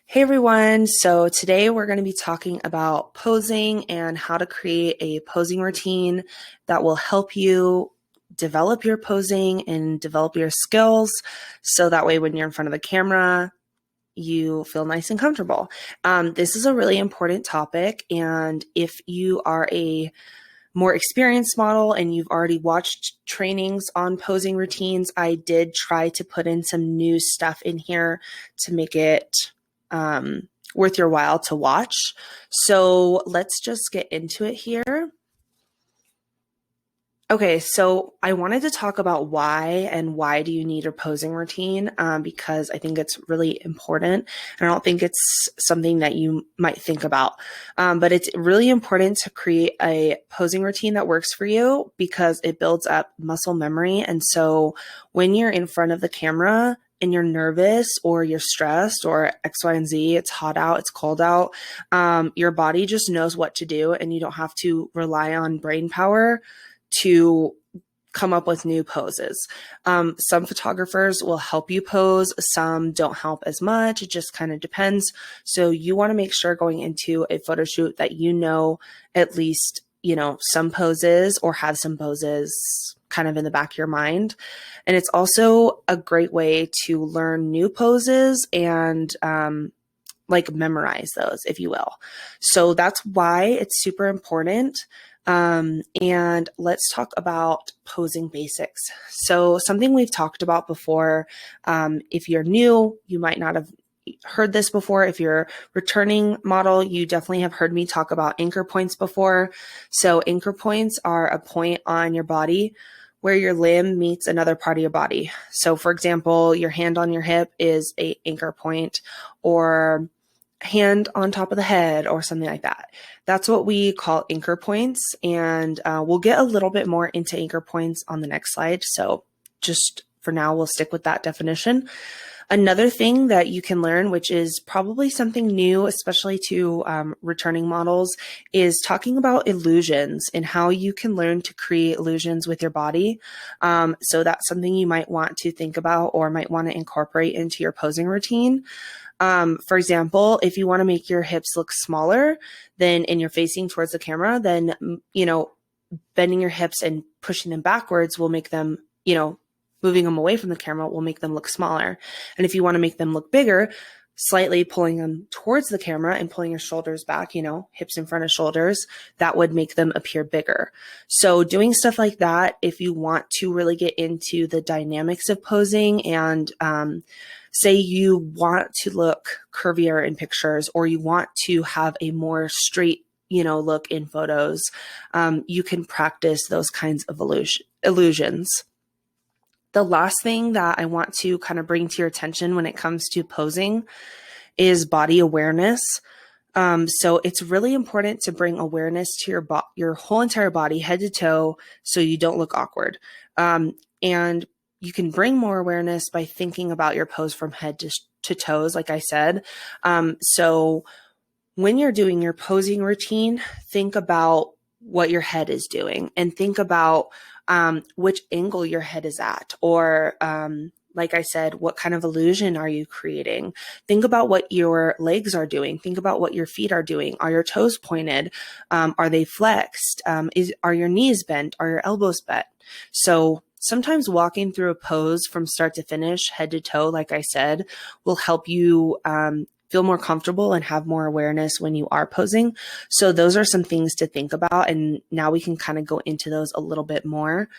Hey everyone, so today we're going to be talking about posing and how to create a posing routine that will help you develop your posing and develop your skills so that way when you're in front of the camera, you feel nice and comfortable. This is a really important topic, and if you are a more experienced model and you've already watched trainings on posing routines, I did try to put in some new stuff in here to make it worth your while to watch. So let's just get into it here. Okay, so I wanted to talk about why do you need a posing routine, because I think it's really important. And I don't think it's something that you might think about, but it's really important to create a posing routine that works for you because it builds up muscle memory. And so when you're in front of the camera and you're nervous or you're stressed or X, Y, and Z, it's hot out, it's cold out, your body just knows what to do and you don't have to rely on brain power to come up with new poses. Some photographers will help you pose, some don't help as much. It just kind of depends. So you want to make sure going into a photo shoot that you know at least, some poses or have some poses kind of in the back of your mind. And it's also a great way to learn new poses and memorize those, if you will. So that's why it's super important. And let's talk about posing basics. So something we've talked about before, if you're new, you might not have heard this before. If you're a returning model, you definitely have heard me talk about anchor points before. So anchor points are a point on your body where your limb meets another part of your body. So for example, your hand on your hip is an anchor point, or hand on top of the head or something like that. That's what we call anchor points. And we'll get a little bit more into anchor points on the next slide. So just for now, we'll stick with that definition. Another thing that you can learn, which is probably something new, especially to returning models, is talking about illusions and how you can learn to create illusions with your body. So that's something you might want to think about or might want to incorporate into your posing routine. For example, if you want to make your hips look smaller then and you're facing towards the camera, then, bending your hips and pushing them backwards will make them, moving them away from the camera will make them look smaller. And if you want to make them look bigger, slightly pulling them towards the camera and pulling your shoulders back, hips in front of shoulders, that would make them appear bigger. So doing stuff like that, if you want to really get into the dynamics of posing and, say you want to look curvier in pictures or you want to have a more straight, look in photos, you can practice those kinds of illusions. The last thing that I want to kind of bring to your attention when it comes to posing is body awareness. So it's really important to bring awareness to your whole entire body, head to toe, so you don't look awkward. And you can bring more awareness by thinking about your pose from head to toes, like I said. So when you're doing your posing routine, think about what your head is doing and think about which angle your head is at, or like I said, what kind of illusion are you creating? Think about what your legs are doing. Think about what your feet are doing. Are your toes pointed? Are they flexed? Are your knees bent? Are your elbows bent? So sometimes walking through a pose from start to finish, head to toe, like I said, will help you feel more comfortable and have more awareness when you are posing. So those are some things to think about. And now we can kind of go into those a little bit more.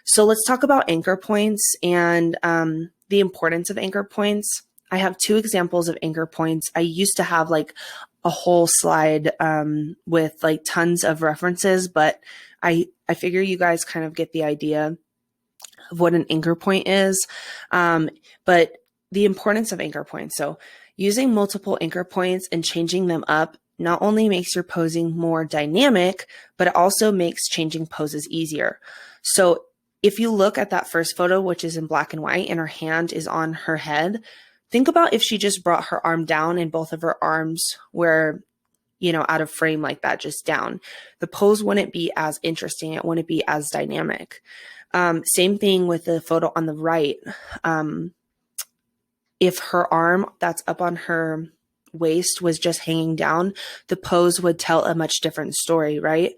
So let's talk about anchor points and the importance of anchor points. I have two examples of anchor points. I used to have like a whole slide with like tons of references, but I figure you guys kind of get the idea of what an anchor point is, but the importance of anchor points. So using multiple anchor points and changing them up not only makes your posing more dynamic, but it also makes changing poses easier. So if you look at that first photo, which is in black and white, and her hand is on her head, think about if she just brought her arm down and both of her arms were, out of frame like that, just down. The pose wouldn't be as interesting. It wouldn't be as dynamic. Same thing with the photo on the right. If her arm that's up on her waist was just hanging down, the pose would tell a much different story, right?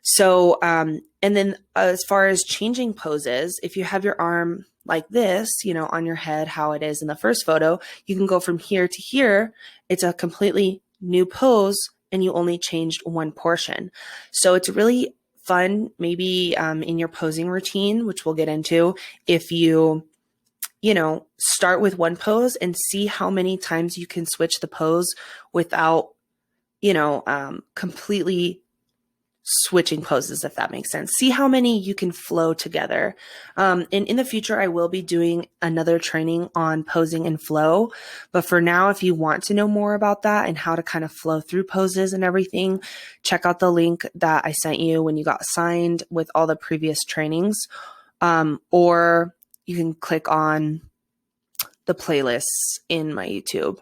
So, and then as far as changing poses, if you have your arm like this, on your head, how it is in the first photo, you can go from here to here. It's a completely new pose and you only changed one portion. So it's really fun, maybe in your posing routine, which we'll get into, if you start with one pose and see how many times you can switch the pose without, completely switching poses, if that makes sense. See how many you can flow together. And in the future, I will be doing another training on posing and flow. But for now, if you want to know more about that and how to kind of flow through poses and everything, check out the link that I sent you when you got signed with all the previous trainings. Or you can click on the playlists in my YouTube.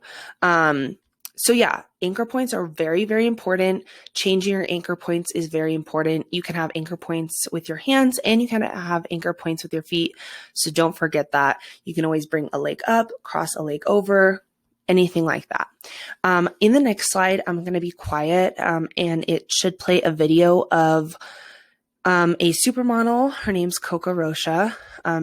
So yeah, anchor points are very, very important. Changing your anchor points is very important. You can have anchor points with your hands and you can have anchor points with your feet. So don't forget that. You can always bring a leg up, cross a leg over, anything like that. In the next slide, I'm going to be quiet and it should play a video of a supermodel. Her name's Coca Rocha.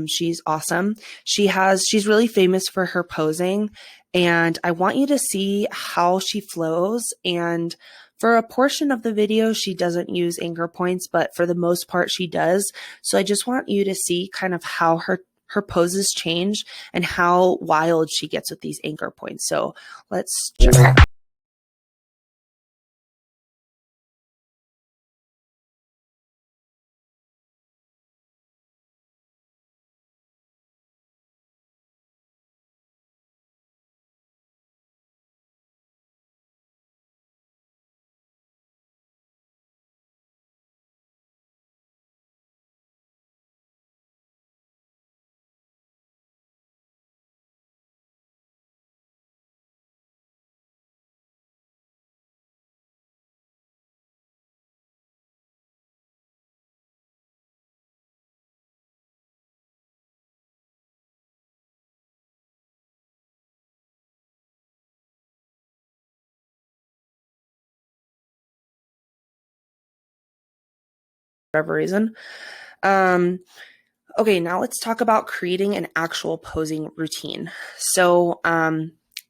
She's awesome. She's really famous for her posing, and I want you to see how she flows. And for a portion of the video, she doesn't use anchor points, but for the most part, she does. So I just want you to see kind of how her poses change and how wild she gets with these anchor points. So let's check it out. Whatever reason. Okay, now let's talk about creating an actual posing routine. So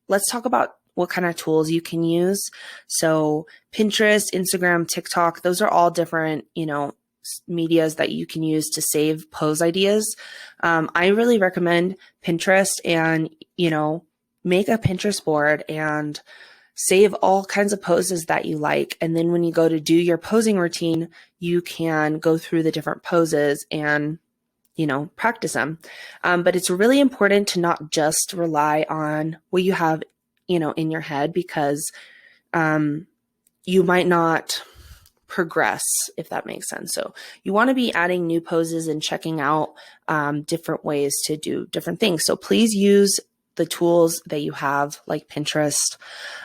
let's talk about what kind of tools you can use. So Pinterest, Instagram, TikTok, those are all different, medias that you can use to save pose ideas. I really recommend Pinterest and, make a Pinterest board and save all kinds of poses that you like. And then when you go to do your posing routine, you can go through the different poses and, practice them. But it's really important to not just rely on what you have, in your head, because you might not progress, if that makes sense. So you want to be adding new poses and checking out different ways to do different things. So please use the tools that you have, like Pinterest.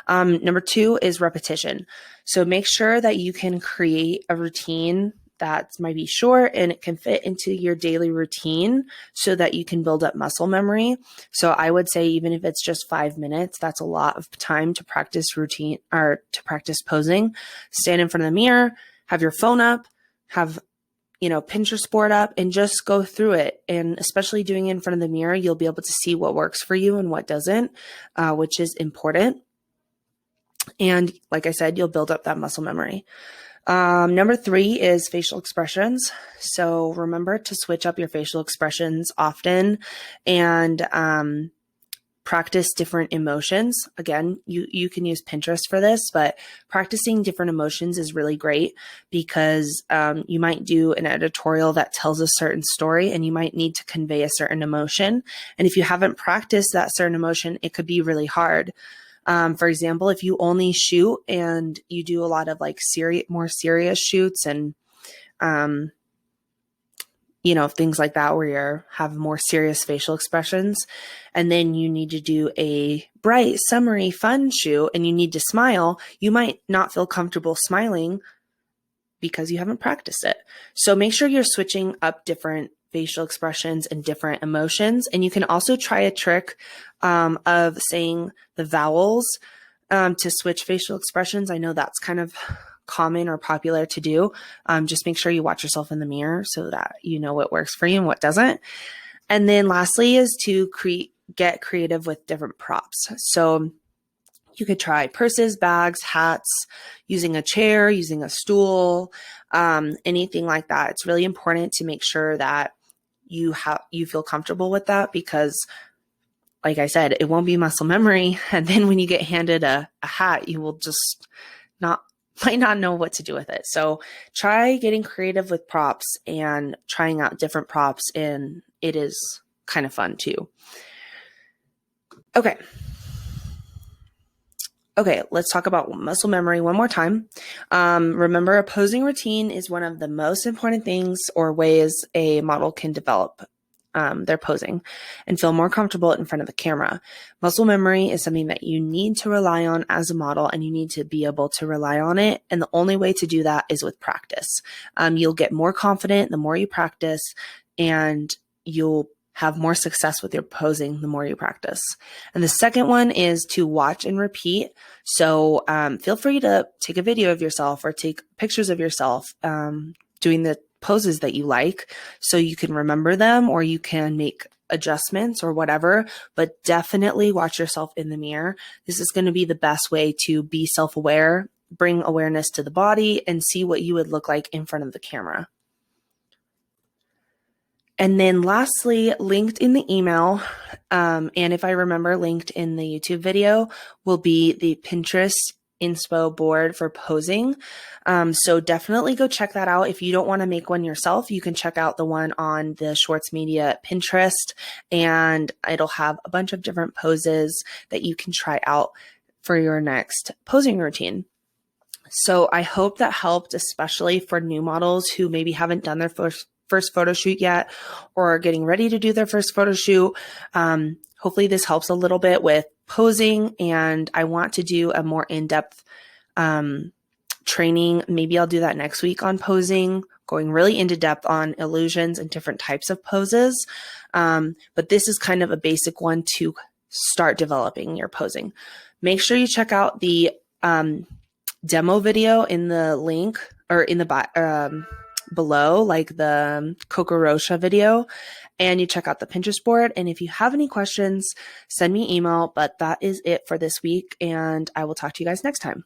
Number 2 is repetition. So make sure that you can create a routine that might be short and it can fit into your daily routine so that you can build up muscle memory. So I would say even if it's just 5 minutes, that's a lot of time to practice routine or to practice posing. Stand in front of the mirror, have your phone up, have Pinterest board up, and just go through it. And especially doing it in front of the mirror, you'll be able to see what works for you and what doesn't, which is important. And like I said, you'll build up that muscle memory. Number 3 is facial expressions. So remember to switch up your facial expressions often and practice different emotions. Again, you can use Pinterest for this, but practicing different emotions is really great because you might do an editorial that tells a certain story and you might need to convey a certain emotion. And if you haven't practiced that certain emotion, it could be really hard. For example, if you only shoot and you do a lot of like more serious shoots and, things like that where you have more serious facial expressions, and then you need to do a bright, summery, fun shoot and you need to smile, you might not feel comfortable smiling because you haven't practiced it. So make sure you're switching up different facial expressions and different emotions. And you can also try a trick of saying the vowels to switch facial expressions. I know that's kind of common or popular to do. Just make sure you watch yourself in the mirror so that you know what works for you and what doesn't. And then lastly is to get creative with different props. So you could try purses, bags, hats, using a chair, using a stool, anything like that. It's really important to make sure that you feel comfortable with that, because like I said, it won't be muscle memory. And then when you get handed a hat, you will just might not know what to do with it. So try getting creative with props and trying out different props, and it is kind of fun too. Okay, let's talk about muscle memory one more time. Remember, a posing routine is one of the most important things or ways a model can develop their posing and feel more comfortable in front of the camera. Muscle memory is something that you need to rely on as a model, and you need to be able to rely on it. And the only way to do that is with practice. You'll get more confident the more you practice, and you'll have more success with your posing the more you practice. And the second one is to watch and repeat. So feel free to take a video of yourself or take pictures of yourself doing the poses that you like, so you can remember them, or you can make adjustments or whatever, but definitely watch yourself in the mirror. This is going to be the best way to be self-aware, bring awareness to the body, and see what you would look like in front of the camera. And then lastly, linked in the email, and if I remember, linked in the YouTube video, will be the Pinterest inspo board for posing. So definitely go check that out. If you don't want to make one yourself, you can check out the one on the Schwartz Media Pinterest, and it'll have a bunch of different poses that you can try out for your next posing routine. So I hope that helped, especially for new models who maybe haven't done their first photo shoot yet, or are getting ready to do their first photo shoot. Hopefully this helps a little bit with posing, and I want to do a more in-depth training. Maybe I'll do that next week on posing, going really into depth on illusions and different types of poses. But this is kind of a basic one to start developing your posing. Make sure you check out the demo video in the link, or in the below, like the Coco Rocha video, and you check out the Pinterest board. And if you have any questions, send me an email. But that is it for this week, and I will talk to you guys next time.